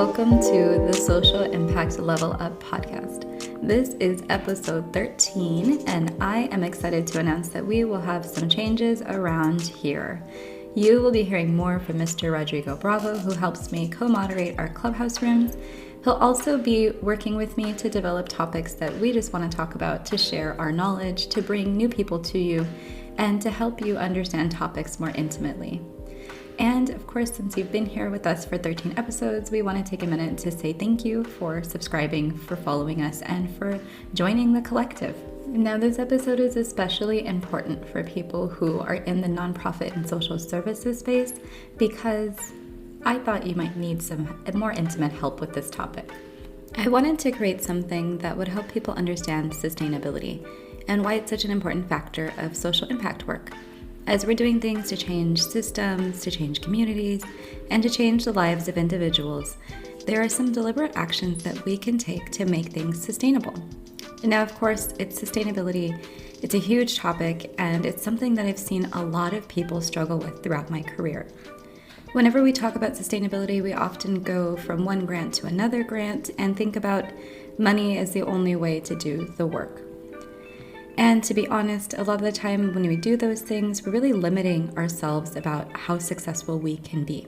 Welcome to the Social Impact Level Up podcast. This is episode 13, and I am excited to announce that we will have some changes around here. You will be hearing more from Mr. Rodrigo Bravo, who helps me co-moderate our clubhouse rooms. He'll also be working with me to develop topics that we just want to talk about, to share our knowledge, to bring new people to you, and to help you understand topics more intimately. And of course, since you've been here with us for 13 episodes, we want to take a minute to say thank you for subscribing, for following us, and for joining the collective. Now, this episode is especially important for people who are in the nonprofit and social services space because I thought you might need some more intimate help with this topic. I wanted to create something that would help people understand sustainability and why it's such an important factor of social impact work. As we're doing things to change systems, to change communities, and to change the lives of individuals, there are some deliberate actions that we can take to make things sustainable. And now, of course, it's sustainability. It's a huge topic, and it's something that I've seen a lot of people struggle with throughout my career. Whenever we talk about sustainability, we often go from one grant to another grant and think about money as the only way to do the work. And to be honest, a lot of the time when we do those things, we're really limiting ourselves about how successful we can be.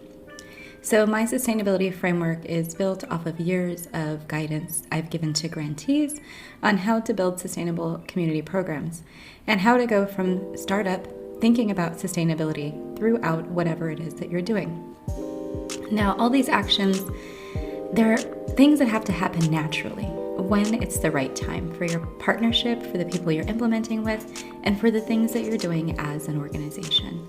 So my sustainability framework is built off of years of guidance I've given to grantees on how to build sustainable community programs and how to go from startup thinking about sustainability throughout whatever it is that you're doing. Now, all these actions, they're things that have to happen naturally, when it's the right time for your partnership, for the people you're implementing with, and for the things that you're doing as an organization.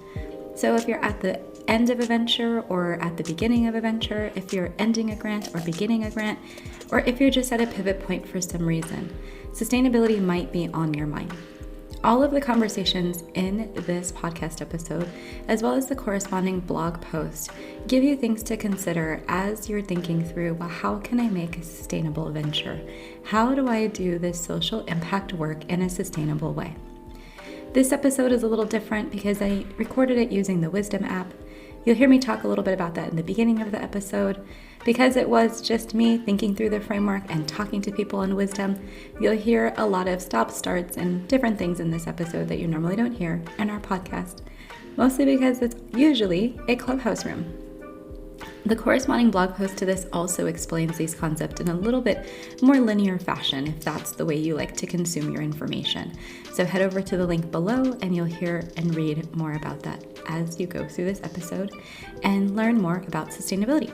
So if you're at the end of a venture or at the beginning of a venture, if you're ending a grant or beginning a grant, or if you're just at a pivot point for some reason, sustainability might be on your mind. All of the conversations in this podcast episode, as well as the corresponding blog post, give you things to consider as you're thinking through, well, how can I make a sustainable venture? How do I do this social impact work in a sustainable way? This episode is a little different because I recorded it using the Wisdom app. You'll hear me talk a little bit about that in the beginning of the episode. Because it was just me thinking through the framework and talking to people in Wisdom, you'll hear a lot of stop-starts and different things in this episode that you normally don't hear in our podcast, mostly because it's usually a clubhouse room. The corresponding blog post to this also explains these concepts in a little bit more linear fashion, if that's the way you like to consume your information. So head over to the link below and you'll hear and read more about that as you go through this episode and learn more about sustainability.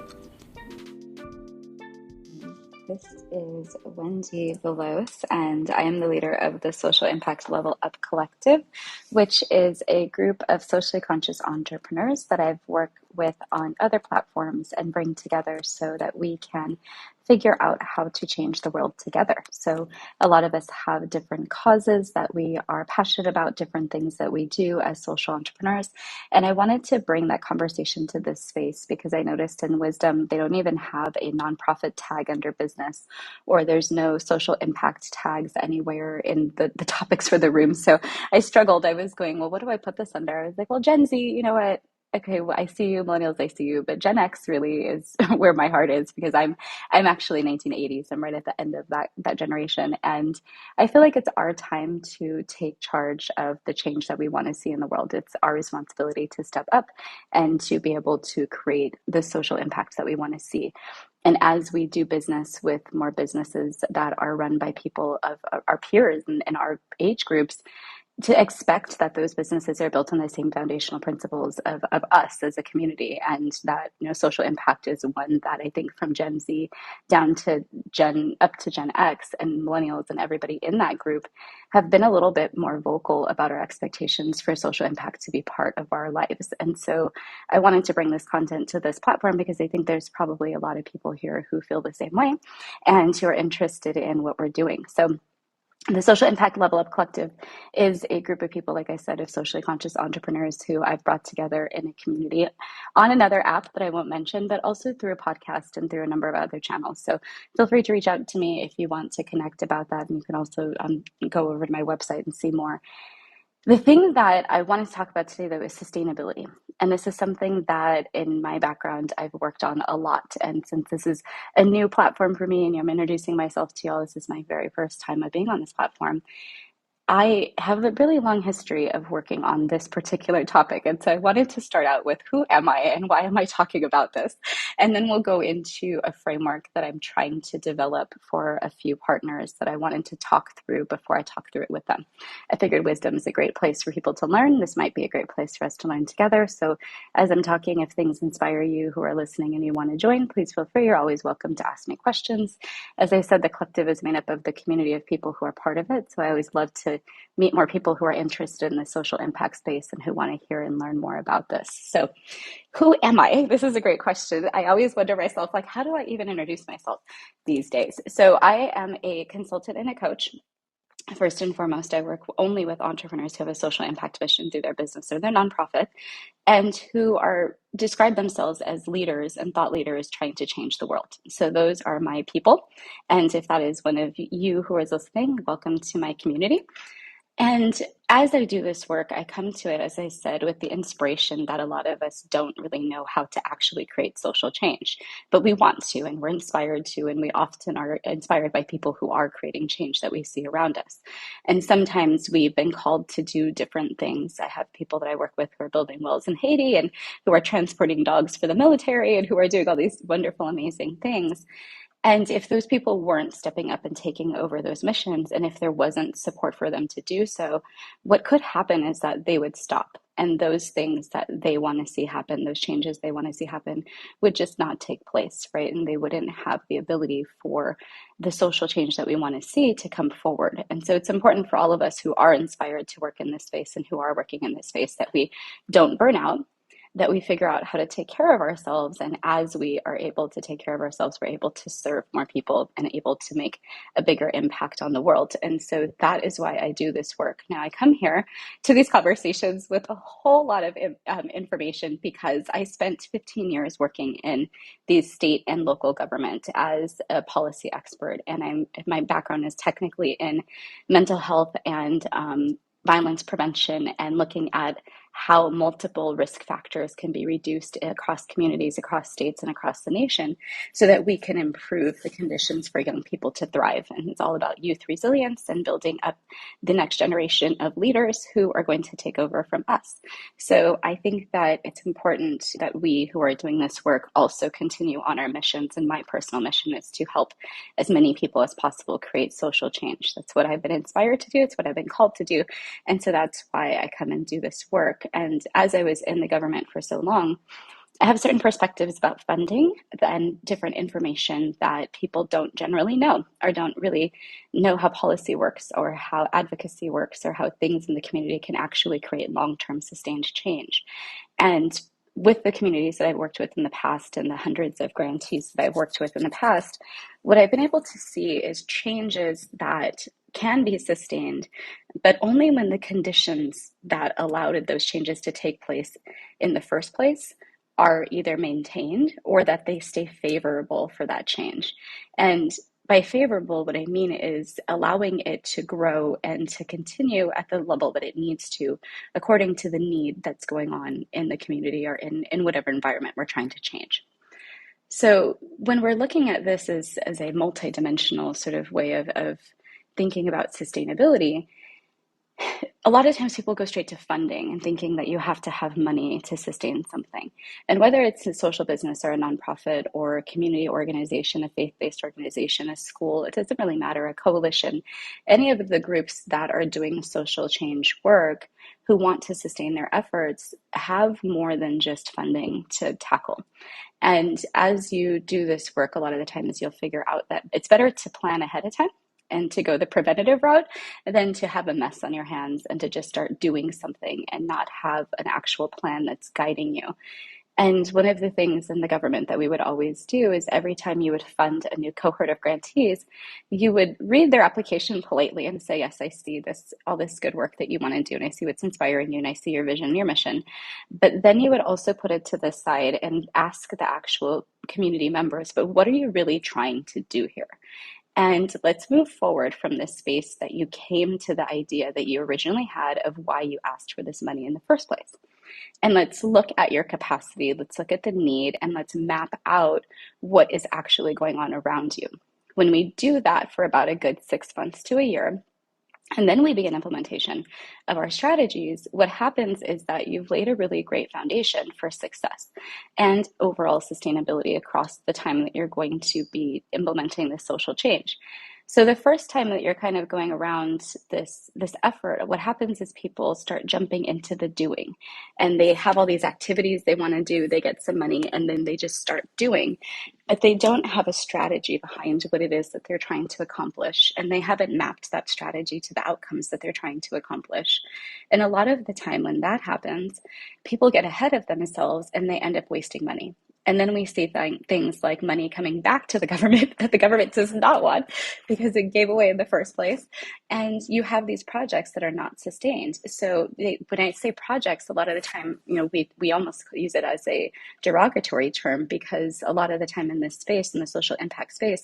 This is Wendie Veloz, and I am the leader of the Social Impact Level Up Collective, which is a group of socially conscious entrepreneurs that I've worked with on other platforms and bring together so that we can figure out how to change the world together. So a lot of us have different causes that we are passionate about, different things that we do as social entrepreneurs. And I wanted to bring that conversation to this space because I noticed in Wisdom, they don't even have a nonprofit tag under business, or there's no social impact tags anywhere in the topics for the room. So I struggled. I was going, well, what do I put this under? I was like, well, Gen Z, you know what? Okay, well, I see you, millennials, I see you, but Gen X really is where my heart is because I'm actually 1980s. I'm right at the end of that generation. And I feel like it's our time to take charge of the change that we want to see in the world. It's our responsibility to step up and to be able to create the social impact that we want to see. And as we do business with more businesses that are run by people of our peers and our age groups, to expect that those businesses are built on the same foundational principles of us as a community, and that social impact is one that I think from Gen Z down to up to Gen X and millennials and everybody in that group have been a little bit more vocal about our expectations for social impact to be part of our lives. And so I wanted to bring this content to this platform because I think there's probably a lot of people here who feel the same way and who are interested in what we're doing. So the Social Impact Level Up Collective is a group of people, like I said, of socially conscious entrepreneurs who I've brought together in a community on another app that I won't mention, but also through a podcast and through a number of other channels. So feel free to reach out to me if you want to connect about that. And you can also go over to my website and see more. The thing that I wanted to talk about today, though, is sustainability. And this is something that in my background I've worked on a lot. And since this is a new platform for me and I'm introducing myself to y'all, this is my very first time of being on this platform. I have a really long history of working on this particular topic. And so I wanted to start out with who am I and why am I talking about this? And then we'll go into a framework that I'm trying to develop for a few partners that I wanted to talk through before I talk through it with them. I figured wisdom is a great place for people to learn. This might be a great place for us to learn together. So as I'm talking, if things inspire you who are listening and you want to join, please feel free. You're always welcome to ask me questions. As I said, the collective is made up of the community of people who are part of it. So I always love to meet more people who are interested in the social impact space and who want to hear and learn more about this. So who am I? This is a great question. I always wonder myself, like, how do I even introduce myself these days? So I am a consultant and a coach. First and foremost, I work only with entrepreneurs who have a social impact mission through their business or their nonprofit and who are describe themselves as leaders and thought leaders trying to change the world. So those are my people. And if that is one of you who is listening, welcome to my community. And as I do this work, I come to it, as I said, with the inspiration that a lot of us don't really know how to actually create social change, but we want to, and we're inspired to, and we often are inspired by people who are creating change that we see around us. And sometimes we've been called to do different things. I have people that I work with who are building wells in Haiti and who are transporting dogs for the military and who are doing all these wonderful, amazing things. And if those people weren't stepping up and taking over those missions, and if there wasn't support for them to do so, what could happen is that they would stop. And those things that they want to see happen, those changes they want to see happen, would just not take place, right? And they wouldn't have the ability for the social change that we want to see to come forward. And so it's important for all of us who are inspired to work in this space and who are working in this space that we don't burn out, that we figure out how to take care of ourselves. And as we are able to take care of ourselves, we're able to serve more people and able to make a bigger impact on the world. And so that is why I do this work. Now, I come here to these conversations with a whole lot of information because I spent 15 years working in the state and local government as a policy expert. And my background is technically in mental health and violence prevention and looking at how multiple risk factors can be reduced across communities, across states, and across the nation so that we can improve the conditions for young people to thrive. And it's all about youth resilience and building up the next generation of leaders who are going to take over from us. So I think that it's important that we who are doing this work also continue on our missions. And my personal mission is to help as many people as possible create social change. That's what I've been inspired to do. It's what I've been called to do. And so that's why I come and do this work. And as I was in the government for so long, I have certain perspectives about funding and different information that people don't generally know or don't really know how policy works or how advocacy works or how things in the community can actually create long-term sustained change. And with the communities that I've worked with in the past and the hundreds of grantees that I've worked with in the past, what I've been able to see is changes that can be sustained, but only when the conditions that allowed those changes to take place in the first place are either maintained or that they stay favorable for that change. And by favorable, what I mean is allowing it to grow and to continue at the level that it needs to, according to the need that's going on in the community or in whatever environment we're trying to change. So when we're looking at this as a multidimensional sort of way of thinking about sustainability, a lot of times people go straight to funding and thinking that you have to have money to sustain something. And whether it's a social business or a nonprofit or a community organization, a faith-based organization, a school, it doesn't really matter, a coalition, any of the groups that are doing social change work who want to sustain their efforts have more than just funding to tackle. And as you do this work, a lot of the times you'll figure out that it's better to plan ahead of time and to go the preventative route than to have a mess on your hands and to just start doing something and not have an actual plan that's guiding you. And one of the things in the government that we would always do is every time you would fund a new cohort of grantees, you would read their application politely and say, yes, I see this, all this good work that you want to do, and I see what's inspiring you, and I see your vision and your mission. But then you would also put it to the side and ask the actual community members, but what are you really trying to do here? And let's move forward from this space that you came to the idea that you originally had of why you asked for this money in the first place. And let's look at your capacity, let's look at the need, and let's map out what is actually going on around you. When we do that for about a good 6 months to a year, and then we begin implementation of our strategies, what happens is that you've laid a really great foundation for success and overall sustainability across the time that you're going to be implementing this social change. So the first time that you're kind of going around this effort, what happens is people start jumping into the doing, and they have all these activities they want to do, they get some money, and then they just start doing. But they don't have a strategy behind what it is that they're trying to accomplish, and they haven't mapped that strategy to the outcomes that they're trying to accomplish. And a lot of the time when that happens, people get ahead of themselves and they end up wasting money. And then we see things like money coming back to the government that the government does not want because it gave away in the first place. And you have these projects that are not sustained. So when I say projects, a lot of the time, we almost use it as a derogatory term, because a lot of the time in this space, in the social impact space,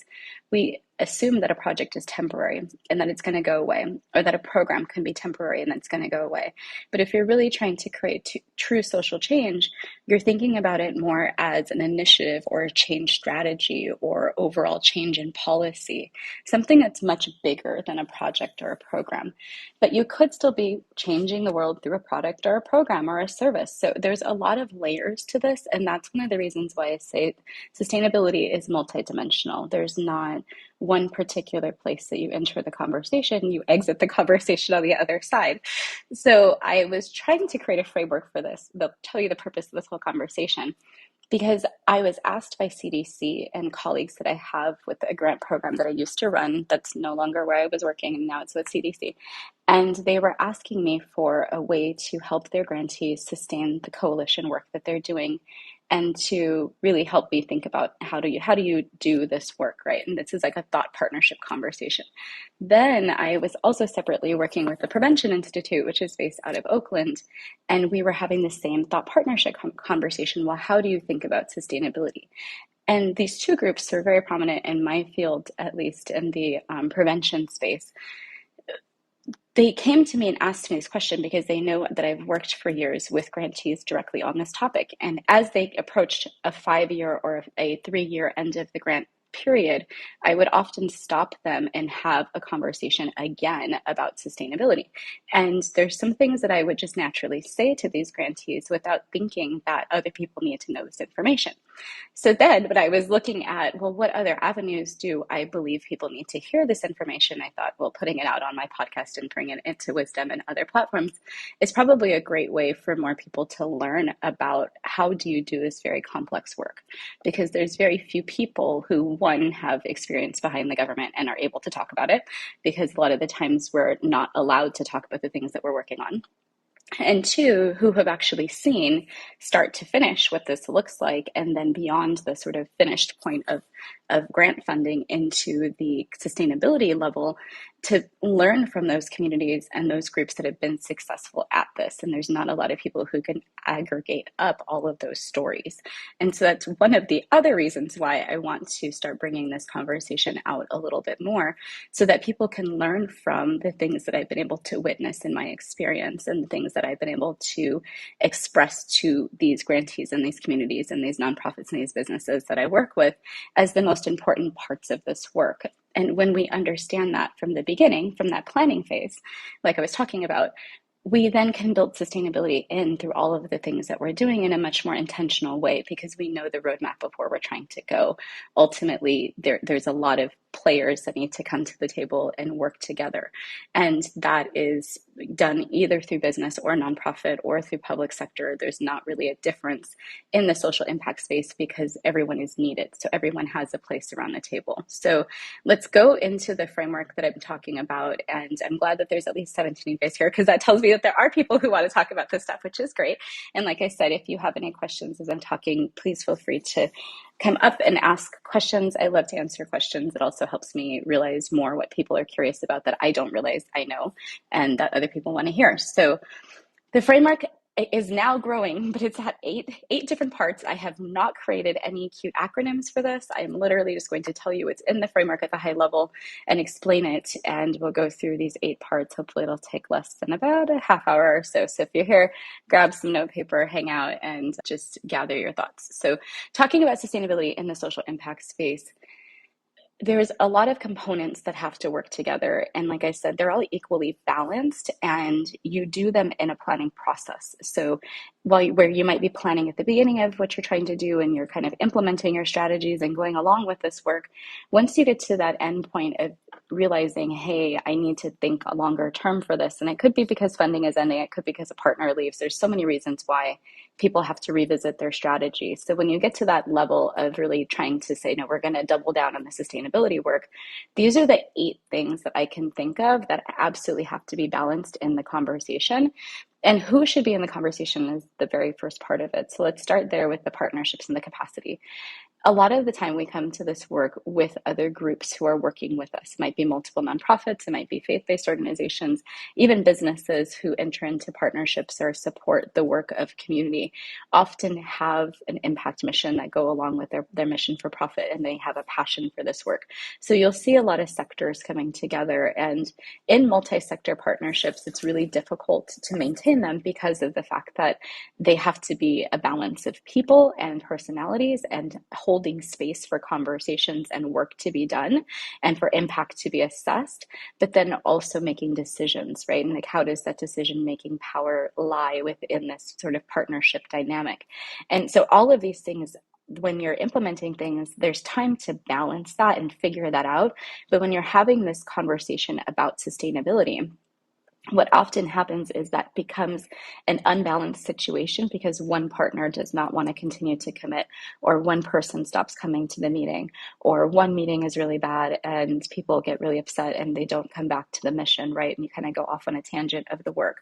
we assume that a project is temporary and that it's going to go away, or that a program can be temporary and that's going to go away. But if you're really trying to create true social change, you're thinking about it more as an initiative or a change strategy or overall change in policy, something that's much bigger than a project or a program. But you could still be changing the world through a product or a program or a service. So there's a lot of layers to this, and that's one of the reasons why I say sustainability is multidimensional. There's not one particular place that you enter the conversation, you exit the conversation on the other side. So I was trying to create a framework for this. They'll tell you the purpose of this whole conversation, because I was asked by CDC and colleagues that I have with a grant program that I used to run that's no longer where I was working, and now it's with CDC. And they were asking me for a way to help their grantees sustain the coalition work that they're doing, and to really help me think about how do you do this work, right? And this is like a thought partnership conversation. Then I was also separately working with the Prevention Institute, which is based out of Oakland, and we were having the same thought partnership conversation. Well, how do you think about sustainability? And these two groups are very prominent in my field, at least in the prevention space. They came to me and asked me this question because they know that I've worked for years with grantees directly on this topic. And as they approached a 5-year or a 3-year end of the grant period, I would often stop them and have a conversation again about sustainability. And there's some things that I would just naturally say to these grantees without thinking that other people need to know this information. So then when I was looking at, well, what other avenues do I believe people need to hear this information? I thought, well, putting it out on my podcast and bringing it into Wisdom and other platforms is probably a great way for more people to learn about how do you do this very complex work. Because there's very few people who, one, have experience behind the government and are able to talk about it, because a lot of the times we're not allowed to talk about the things that we're working on. And two, who have actually seen start to finish what this looks like, and then beyond the sort of finished point of grant funding into the sustainability level, to learn from those communities and those groups that have been successful at this. And there's not a lot of people who can aggregate up all of those stories. And so that's one of the other reasons why I want to start bringing this conversation out a little bit more, so that people can learn from the things that I've been able to witness in my experience, and the things that I've been able to express to these grantees and these communities and these nonprofits and these businesses that I work with as the most important parts of this work. And when we understand that from the beginning, from that planning phase, like I was talking about, we then can build sustainability in through all of the things that we're doing in a much more intentional way, because we know the roadmap of where we're trying to go. Ultimately, there's a lot of players that need to come to the table and work together. And that is done either through business or nonprofit or through public sector. There's not really a difference in the social impact space, because everyone is needed. So everyone has a place around the table. So let's go into the framework that I'm talking about. And I'm glad that there's at least 17 of you guys here, because that tells me that there are people who want to talk about this stuff, which is great. And like I said, if you have any questions as I'm talking, please feel free to come up and ask questions. I love to answer questions. It also helps me realize more what people are curious about that I don't realize I know, and that other people want to hear. So the framework It is now growing, but it's at eight different parts. I have not created any cute acronyms for this. I'm literally just going to tell you it's in the framework at the high level and explain it. And we'll go through these 8 parts. Hopefully it'll take less than about a half hour or so. So if you're here, grab some note paper, hang out, and just gather your thoughts. So talking about sustainability in the social impact space, there's a lot of components that have to work together. And like I said, they're all equally balanced, and you do them in a planning process. So where you might be planning at the beginning of what you're trying to do and you're kind of implementing your strategies and going along with this work, once you get to that end point of realizing, hey, I need to think a longer term for this. And it could be because funding is ending. It could be because a partner leaves. There's so many reasons why people have to revisit their strategy. So when you get to that level of really trying to say, no, we're going to double down on the sustainability work, these are the 8 things that I can think of that absolutely have to be balanced in the conversation. And who should be in the conversation is the very first part of it. So let's start there with the partnerships and the capacity. A lot of the time we come to this work with other groups who are working with us. It might be multiple nonprofits, it might be faith-based organizations, even businesses who enter into partnerships or support the work of community often have an impact mission that go along with their mission for profit, and they have a passion for this work. So you'll see a lot of sectors coming together, and in multi-sector partnerships, it's really difficult to maintain them because of the fact that they have to be a balance of people and personalities and holding space for conversations and work to be done and for impact to be assessed, but then also making decisions, right? And like, how does that decision making power lie within this sort of partnership dynamic? And so all of these things, when you're implementing things, there's time to balance that and figure that out. But when you're having this conversation about sustainability, what often happens is that becomes an unbalanced situation because one partner does not want to continue to commit, or one person stops coming to the meeting, or one meeting is really bad and people get really upset and they don't come back to the mission, right? And you kind of go off on a tangent of the work.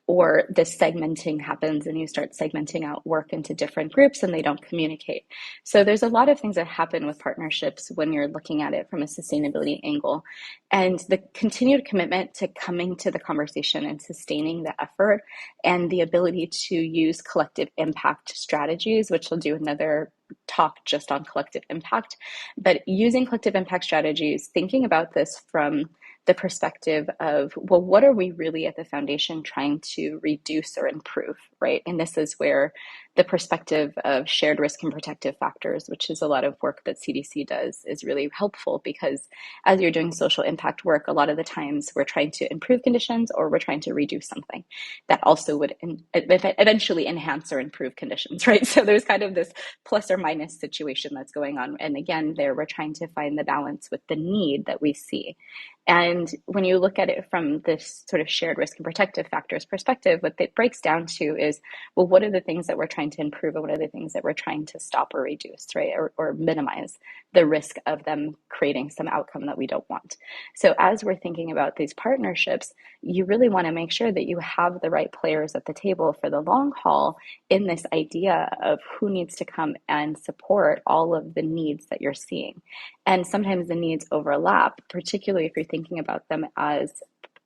Or this segmenting happens and you start segmenting out work into different groups and they don't communicate. So there's a lot of things that happen with partnerships when you're looking at it from a sustainability angle. And the continued commitment to coming to the conversation and sustaining the effort, and the ability to use collective impact strategies, which we'll do another talk just on collective impact. But using collective impact strategies, thinking about this from the perspective of, well, what are we really at the foundation trying to reduce or improve, right? And this is where the perspective of shared risk and protective factors, which is a lot of work that CDC does, is really helpful, because as you're doing social impact work, a lot of the times we're trying to improve conditions or we're trying to reduce something that also would eventually enhance or improve conditions, right? So there's kind of this plus or minus situation that's going on. And again, there we're trying to find the balance with the need that we see. And when you look at it from this sort of shared risk and protective factors perspective, what it breaks down to is, well, what are the things that we're trying to improve and what are the things that we're trying to stop or reduce, right? Or minimize the risk of them creating some outcome that we don't want. So as we're thinking about these partnerships, you really want to make sure that you have the right players at the table for the long haul in this idea of who needs to come and support all of the needs that you're seeing. And sometimes the needs overlap, particularly if you're thinking about them as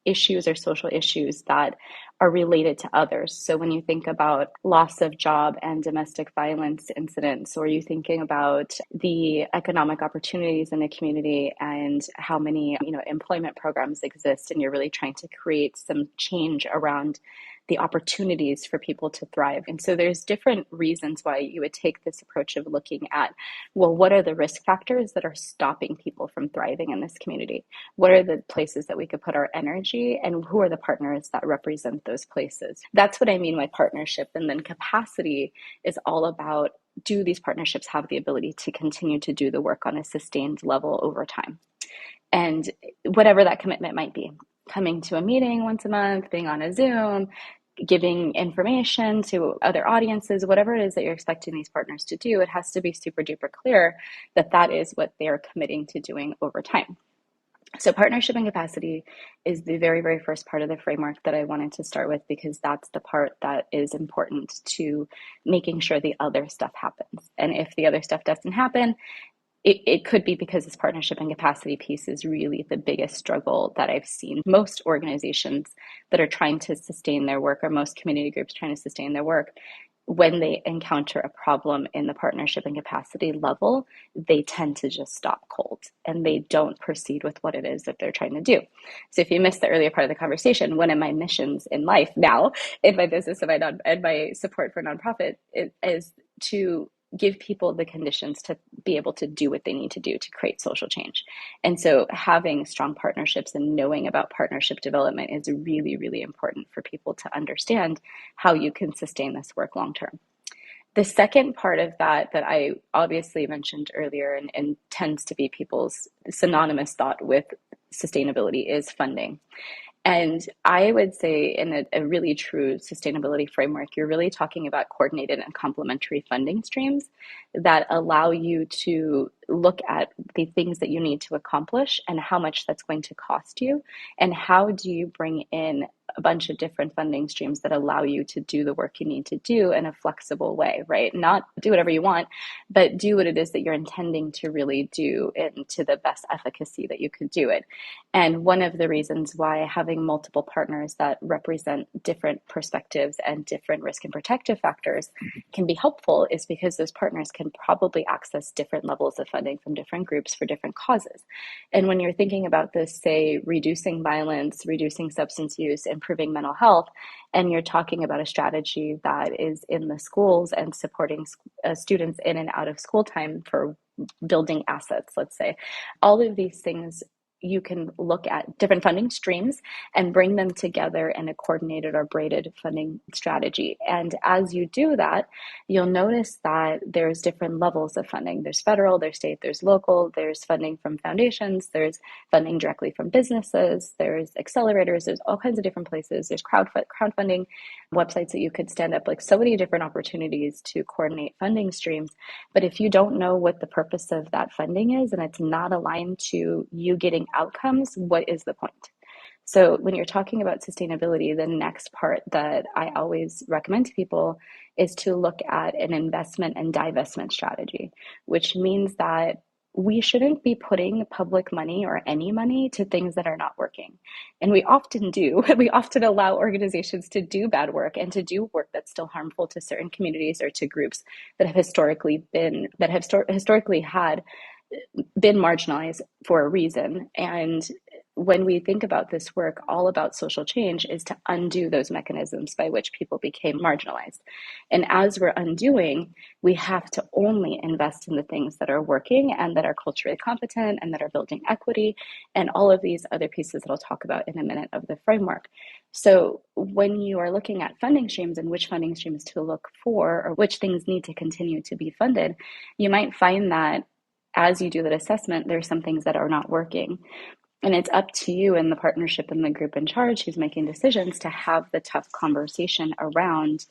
issues or social issues that are related to others. So when you think about loss of job and domestic violence incidents, or you thinking about the economic opportunities in the community and how many, employment programs exist, and you're really trying to create some change around the opportunities for people to thrive. And so there's different reasons why you would take this approach of looking at, well, what are the risk factors that are stopping people from thriving in this community? What are the places that we could put our energy, and who are the partners that represent those places? That's what I mean by partnership. And then capacity is all about, do these partnerships have the ability to continue to do the work on a sustained level over time? And whatever that commitment might be, coming to a meeting once a month, being on a Zoom, giving information to other audiences, whatever it is that you're expecting these partners to do, it has to be super duper clear that that is what they are committing to doing over time. So partnership and capacity is the very, very first part of the framework that I wanted to start with, because that's the part that is important to making sure the other stuff happens. And if the other stuff doesn't happen, it could be because this partnership and capacity piece is really the biggest struggle that I've seen. Most organizations that are trying to sustain their work, or most community groups trying to sustain their work, when they encounter a problem in the partnership and capacity level, they tend to just stop cold and they don't proceed with what it is that they're trying to do. So if you missed the earlier part of the conversation, one of my missions in life now, in my business and my support for nonprofit, is to give people the conditions to be able to do what they need to do to create social change. And so having strong partnerships and knowing about partnership development is really, really important for people to understand how you can sustain this work long term. The second part of that I obviously mentioned earlier and tends to be people's synonymous thought with sustainability is funding. And I would say in a really true sustainability framework, you're really talking about coordinated and complementary funding streams that allow you to look at the things that you need to accomplish and how much that's going to cost you, and how do you bring in a bunch of different funding streams that allow you to do the work you need to do in a flexible way, right? Not do whatever you want, but do what it is that you're intending to really do into the best efficacy that you could do it. And one of the reasons why having multiple partners that represent different perspectives and different risk and protective factors can be helpful is because those partners can probably access different levels of funding from different groups for different causes. And when you're thinking about this, say, reducing violence, reducing substance use, improving mental health, and you're talking about a strategy that is in the schools and supporting students in and out of school time for building assets, let's say, all of these things, you can look at different funding streams and bring them together in a coordinated or braided funding strategy. And as you do that, you'll notice that there's different levels of funding. There's federal, there's state, there's local, there's funding from foundations, there's funding directly from businesses, there's accelerators, there's all kinds of different places. There's crowdfunding websites that you could stand up, like so many different opportunities to coordinate funding streams. But if you don't know what the purpose of that funding is and it's not aligned to you getting outcomes, what is the point? So when you're talking about sustainability, the next part that I always recommend to people is to look at an investment and divestment strategy, which means that we shouldn't be putting public money or any money to things that are not working. And we often do. We often allow organizations to do bad work and to do work that's still harmful to certain communities or to groups that have historically had been marginalized for a reason. And when we think about this work, all about social change is to undo those mechanisms by which people became marginalized. And as we're undoing, we have to only invest in the things that are working and that are culturally competent and that are building equity and all of these other pieces that I'll talk about in a minute of the framework. So when you are looking at funding streams and which funding streams to look for or which things need to continue to be funded, you might find that as you do that assessment, there's some things that are not working. And it's up to you and the partnership and the group in charge who's making decisions to have the tough conversation around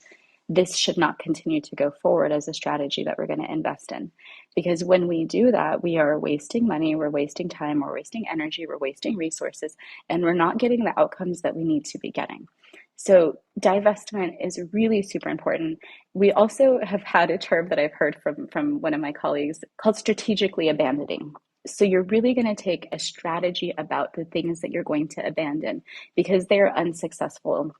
this should not continue to go forward as a strategy that we're going to invest in. Because when we do that, we are wasting money, we're wasting time, we're wasting energy, we're wasting resources, and we're not getting the outcomes that we need to be getting. So divestment is really super important. We also have had a term that I've heard from one of my colleagues called strategically abandoning. So you're really going to take a strategy about the things that you're going to abandon because they're unsuccessful.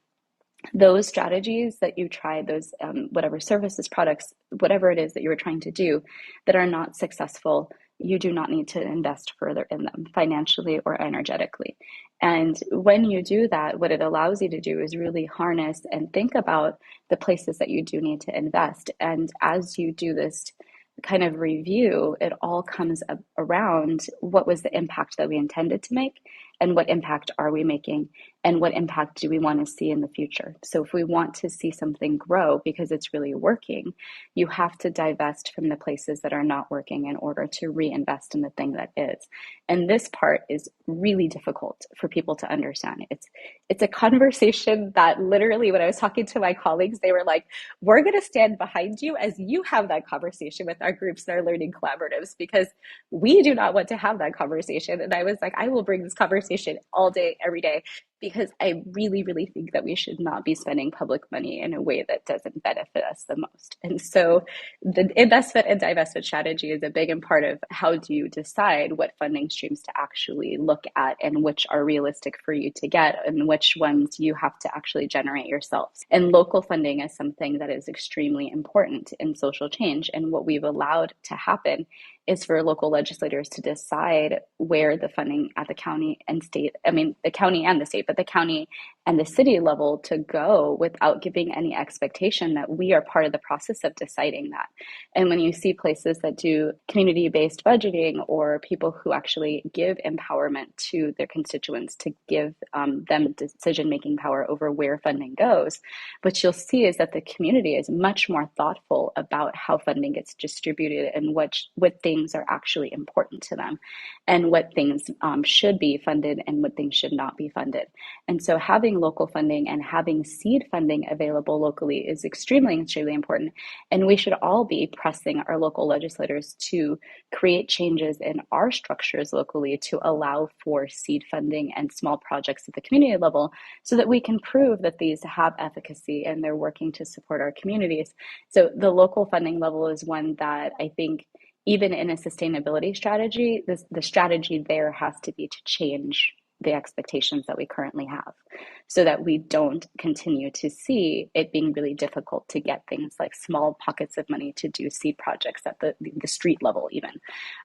Those strategies that you tried, those whatever services, products, whatever it is that you were trying to do that are not successful, you do not need to invest further in them financially or energetically. And when you do that, what it allows you to do is really harness and think about the places that you do need to invest. And as you do this kind of review, it all comes around what was the impact that we intended to make and what impact are we making and what impact do we want to see in the future. So if we want to see something grow because it's really working, you have to divest from the places that are not working in order to reinvest in the thing that is. And this part is really difficult for people to understand. It's a conversation that literally when I was talking to my colleagues, they were like, we're going to stand behind you as you have that conversation with our groups and our learning collaboratives because we do not want to have that conversation. And I was like, I will bring this conversation all day, every day. because I really, really think that we should not be spending public money in a way that doesn't benefit us the most. And so the investment and divestment strategy is a big part of how do you decide what funding streams to actually look at and which are realistic for you to get and which ones you have to actually generate yourselves. And local funding is something that is extremely important in social change. And what we've allowed to happen is for local legislators to decide where the funding at the county and state, I mean, the county and the state, but the county and the city level to go without giving any expectation that we are part of the process of deciding that. And when you see places that do community-based budgeting or people who actually give empowerment to their constituents to give them decision-making power over where funding goes, what you'll see is that the community is much more thoughtful about how funding gets distributed and what things are actually important to them and what things should be funded and what things should not be funded. And so having local funding and having seed funding available locally is extremely, extremely important. And we should all be pressing our local legislators to create changes in our structures locally to allow for seed funding and small projects at the community level so that we can prove that these have efficacy and they're working to support our communities. So the local funding level is one that I think even in a sustainability strategy, the strategy there has to be to change the expectations that we currently have so that we don't continue to see it being really difficult to get things like small pockets of money to do seed projects at the street level even.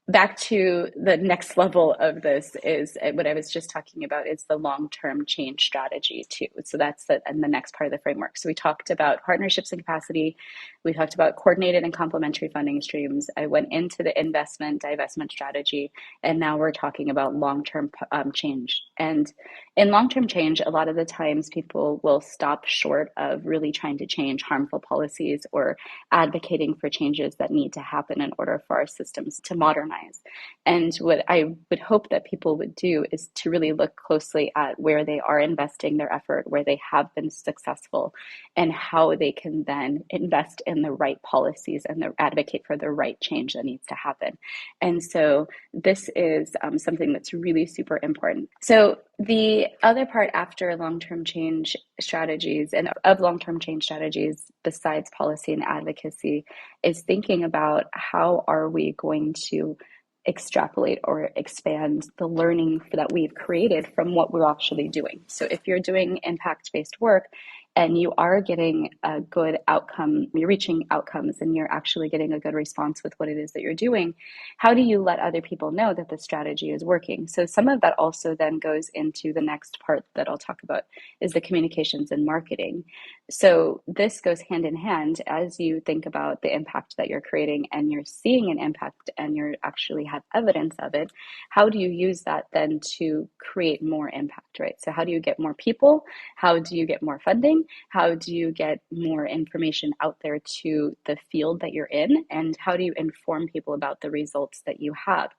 Back to the next level of this is what I was just talking about is the long-term change strategy too. So that's the next part of the framework. So we talked about partnerships and capacity. We talked about coordinated and complementary funding streams. I went into the investment divestment strategy, and now we're talking about long-term change. And in long-term change, a lot of the times people will stop short of really trying to change harmful policies or advocating for changes that need to happen in order for our systems to modernize. And what I would hope that people would do is to really look closely at where they are investing their effort, where they have been successful, and how they can then invest in the right policies and advocate for the right change that needs to happen. And so this is something that's really super important. So the other part after long-term change strategies and of long-term change strategies besides policy and advocacy is thinking about how are we going to extrapolate or expand the learning that we've created from what we're actually doing. So if you're doing impact-based work and you are getting a good outcome, you're reaching outcomes and you're actually getting a good response with what it is that you're doing, how do you let other people know that the strategy is working? So some of that also then goes into the next part that I'll talk about is the communications and marketing. So this goes hand in hand as you think about the impact that you're creating and you're seeing an impact and you actually have evidence of it. How do you use that then to create more impact, right? So how do you get more people? How do you get more funding? How do you get more information out there to the field that you're in? And how do you inform people about the results that you have?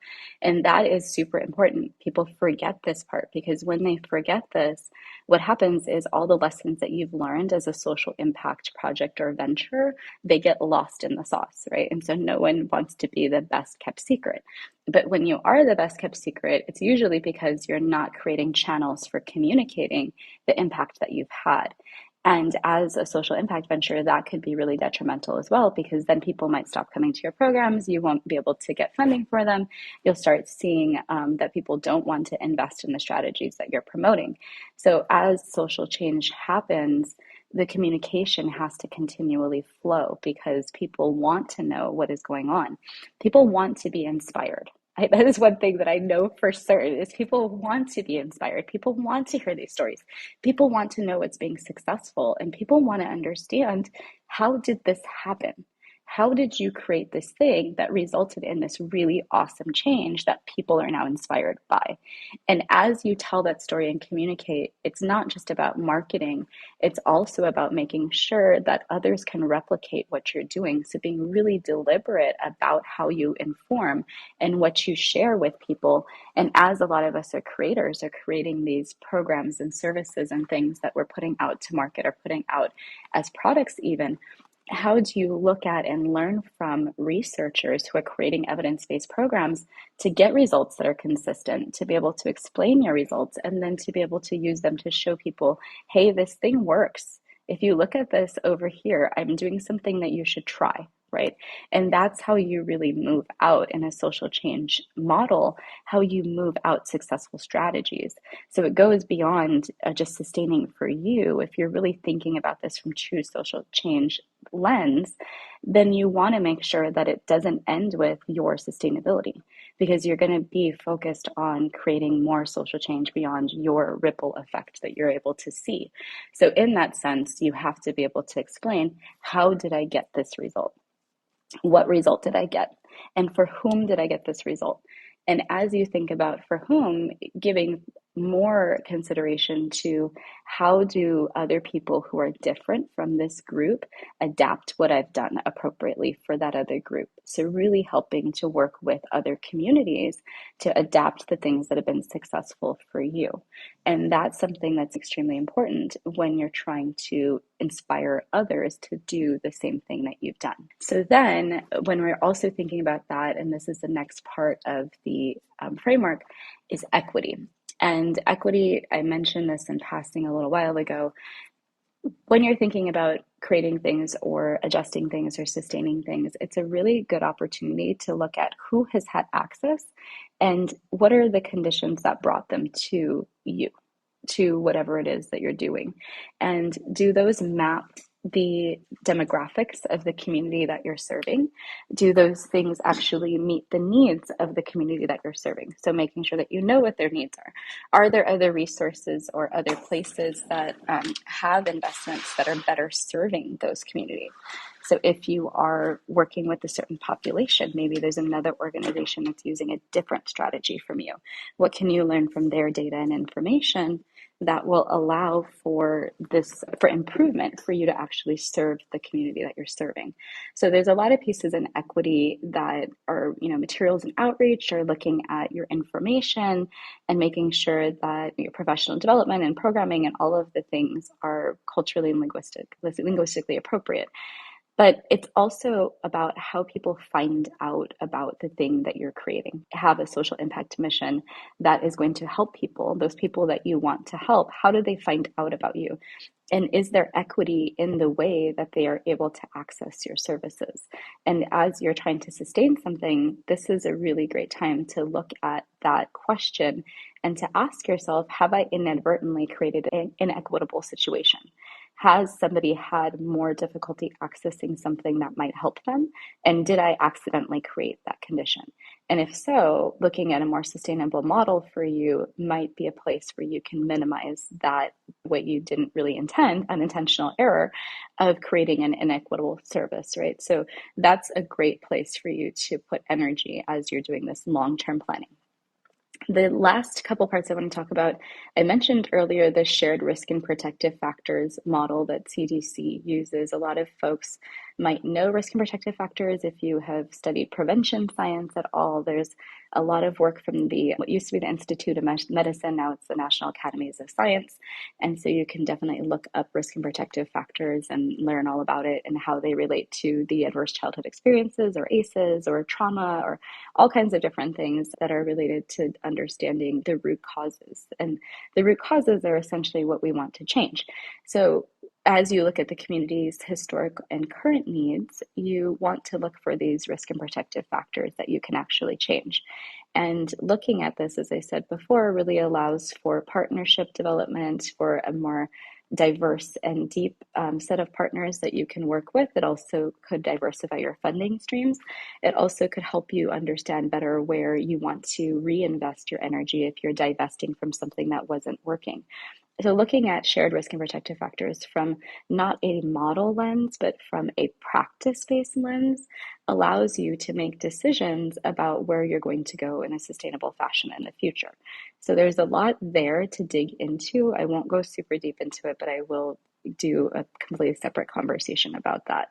And that is super important. People forget this part because when they forget this, what happens is all the lessons that you've learned as a social impact project or venture, they get lost in the sauce, right? And so no one wants to be the best kept secret. But when you are the best kept secret, it's usually because you're not creating channels for communicating the impact that you've had. And as a social impact venture, that could be really detrimental as well, because then people might stop coming to your programs. You won't be able to get funding for them. You'll start seeing that people don't want to invest in the strategies that you're promoting. So as social change happens, the communication has to continually flow because people want to know what is going on. People want to be inspired. That is one thing that I know for certain is people want to be inspired. People want to hear these stories. People want to know what's being successful and people want to understand, how did this happen? How did you create this thing that resulted in this really awesome change that people are now inspired by? And as you tell that story and communicate, it's not just about marketing, it's also about making sure that others can replicate what you're doing. So being really deliberate about how you inform and what you share with people. And as a lot of us are creators, are creating these programs and services and things that we're putting out to market or putting out as products even, how do you look at and learn from researchers who are creating evidence-based programs to get results that are consistent, to be able to explain your results, and then to be able to use them to show people, hey, this thing works. If you look at this over here, I'm doing something that you should try, right? And that's how you really move out in a social change model, how you move out successful strategies. So it goes beyond just sustaining for you. If you're really thinking about this from true social change lens, then you want to make sure that it doesn't end with your sustainability, because you're going to be focused on creating more social change beyond your ripple effect that you're able to see. So in that sense, you have to be able to explain, how did I get this result? What result did I get? And for whom did I get this result? And as you think about for whom, giving more consideration to how do other people who are different from this group adapt what I've done appropriately for that other group. So really helping to work with other communities to adapt the things that have been successful for you. And that's something that's extremely important when you're trying to inspire others to do the same thing that you've done. So then when we're also thinking about that, and this is the next part of the framework, is equity. And equity, I mentioned this in passing a little while ago. When you're thinking about creating things or adjusting things or sustaining things, it's a really good opportunity to look at who has had access and what are the conditions that brought them to you, to whatever it is that you're doing. And do those map the demographics of the community that you're serving? Do those things actually meet the needs of the community that you're serving? So making sure that you know what their needs are. Are there other resources or other places that have investments that are better serving those communities? So if you are working with a certain population, maybe there's another organization that's using a different strategy from you. What can you learn from their data and information that will allow for improvement for you to actually serve the community that you're serving? So there's a lot of pieces in equity that are, materials and outreach, are looking at your information and making sure that your professional development and programming and all of the things are culturally and linguistically appropriate. But it's also about how people find out about the thing that you're creating. Have a social impact mission that is going to help people, those people that you want to help. How do they find out about you? And is there equity in the way that they are able to access your services? And as you're trying to sustain something, this is a really great time to look at that question and to ask yourself, have I inadvertently created an inequitable situation? Has somebody had more difficulty accessing something that might help them? And did I accidentally create that condition? And if so, looking at a more sustainable model for you might be a place where you can minimize that, what you didn't really intend, unintentional error of creating an inequitable service, right? So that's a great place for you to put energy as you're doing this long-term planning. The last couple parts I want to talk about, I mentioned earlier the shared risk and protective factors model that CDC uses. A lot of folks might know risk and protective factors if you have studied prevention science at all. There's a lot of work from what used to be the Institute of Medicine, now it's the National Academies of Science. And so you can definitely look up risk and protective factors and learn all about it and how they relate to the adverse childhood experiences or ACEs or trauma or all kinds of different things that are related to understanding the root causes. And the root causes are essentially what we want to change. So as you look at the community's historic and current needs, you want to look for these risk and protective factors that you can actually change. And looking at this, as I said before, really allows for partnership development, for a more diverse and deep set of partners that you can work with. It also could diversify your funding streams. It also could help you understand better where you want to reinvest your energy if you're divesting from something that wasn't working. So looking at shared risk and protective factors from not a model lens, but from a practice-based lens allows you to make decisions about where you're going to go in a sustainable fashion in the future. So there's a lot there to dig into. I won't go super deep into it, but I will do a completely separate conversation about that.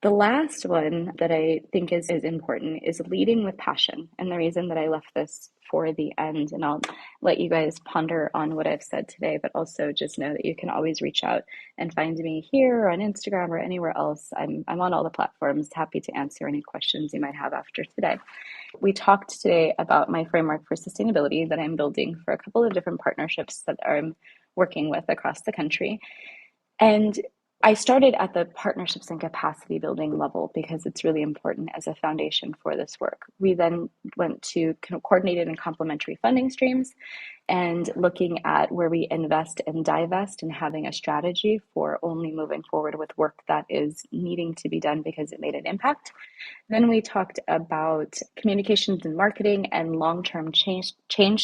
The last one that I think is important is leading with passion. And the reason that I left this for the end, and I'll let you guys ponder on what I've said today, but also just know that you can always reach out and find me here or on Instagram or anywhere else. I'm on all the platforms, happy to answer any questions you might have after today. We talked today about my framework for sustainability that I'm building for a couple of different partnerships that I'm working with across the country. And I started at the partnerships and capacity building level because it's really important as a foundation for this work. We then went to coordinated and complementary funding streams and looking at where we invest and divest and having a strategy for only moving forward with work that is needing to be done because it made an impact. Then we talked about communications and marketing and long-term change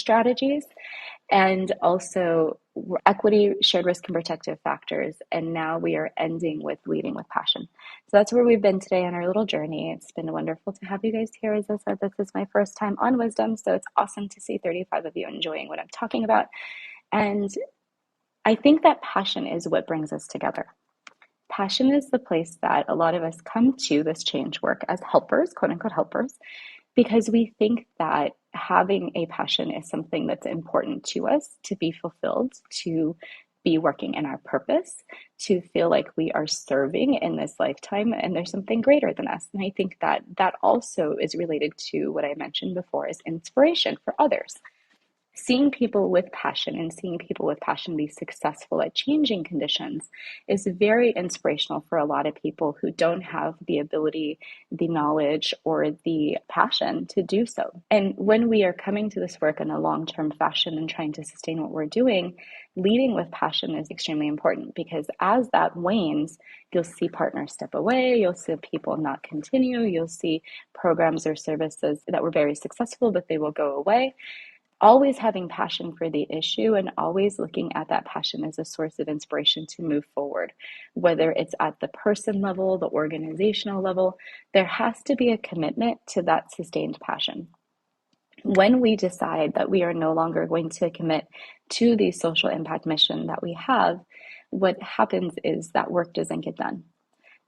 strategies, and also equity, shared risk, and protective factors. And now we are ending with leading with passion. So that's where we've been today on our little journey. It's been wonderful to have you guys here. As I said, this is my first time on Wisdom, so it's awesome to see 35 of you enjoying what I'm talking about. And I think that passion is what brings us together. Passion is the place that a lot of us come to this change work as helpers, quote unquote helpers, because we think that having a passion is something that's important to us to be fulfilled, to be working in our purpose, to feel like we are serving in this lifetime and there's something greater than us. And I think that that also is related to what I mentioned before is inspiration for others. Seeing people with passion and seeing people with passion be successful at changing conditions is very inspirational for a lot of people who don't have the ability, the knowledge, or the passion to do so. And when we are coming to this work in a long-term fashion and trying to sustain what we're doing, leading with passion is extremely important, because as that wanes, you'll see partners step away, you'll see people not continue, you'll see programs or services that were very successful, but they will go away. Always having passion for the issue and always looking at that passion as a source of inspiration to move forward, whether it's at the person level, the organizational level, there has to be a commitment to that sustained passion. When we decide that we are no longer going to commit to the social impact mission that we have, what happens is that work doesn't get done.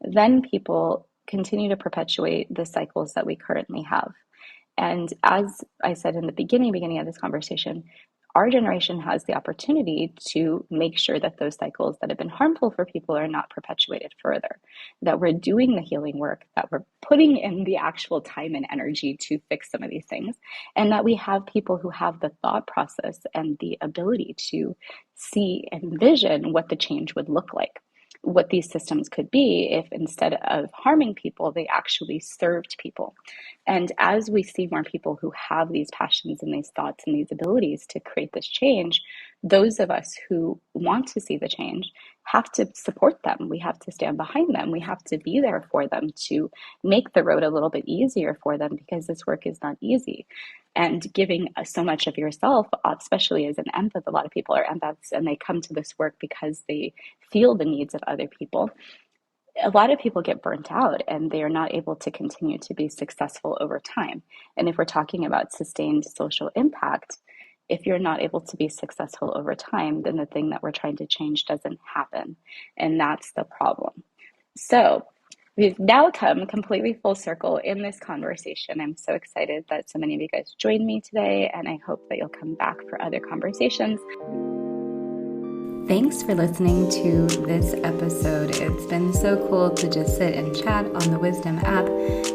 Then people continue to perpetuate the cycles that we currently have. And as I said in the beginning of this conversation, our generation has the opportunity to make sure that those cycles that have been harmful for people are not perpetuated further, that we're doing the healing work, that we're putting in the actual time and energy to fix some of these things, and that we have people who have the thought process and the ability to see and envision what the change would look like, what these systems could be if instead of harming people, they actually served people. And as we see more people who have these passions and these thoughts and these abilities to create this change, those of us who want to see the change have to support them. We have to stand behind them. We have to be there for them to make the road a little bit easier for them, because this work is not easy. And giving so much of yourself, especially as an empath, a lot of people are empaths and they come to this work because they feel the needs of other people. A lot of people get burnt out and they are not able to continue to be successful over time. And if we're talking about sustained social impact, if you're not able to be successful over time, then the thing that we're trying to change doesn't happen. And that's the problem. So we've now come completely full circle in this conversation. I'm so excited that so many of you guys joined me today, and I hope that you'll come back for other conversations. Thanks for listening to this episode. It's been so cool to just sit and chat on the Wisdom app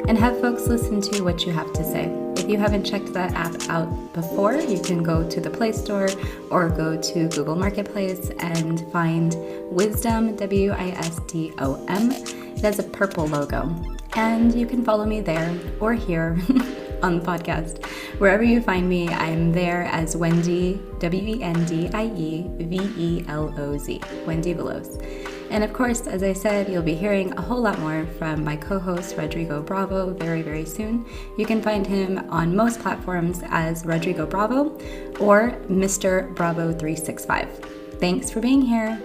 and have folks listen to what you have to say. If you haven't checked that app out before, you can go to the Play Store or go to Google Marketplace and find Wisdom, WISDOM. It has a purple logo. And you can follow me there or here on the podcast. Wherever you find me, I'm there as Wendie, Wendie Veloz, Wendie Veloz. And of course, as I said, you'll be hearing a whole lot more from my co-host, Rodrigo Bravo, very, very soon. You can find him on most platforms as Rodrigo Bravo or Mr. Bravo 365. Thanks for being here.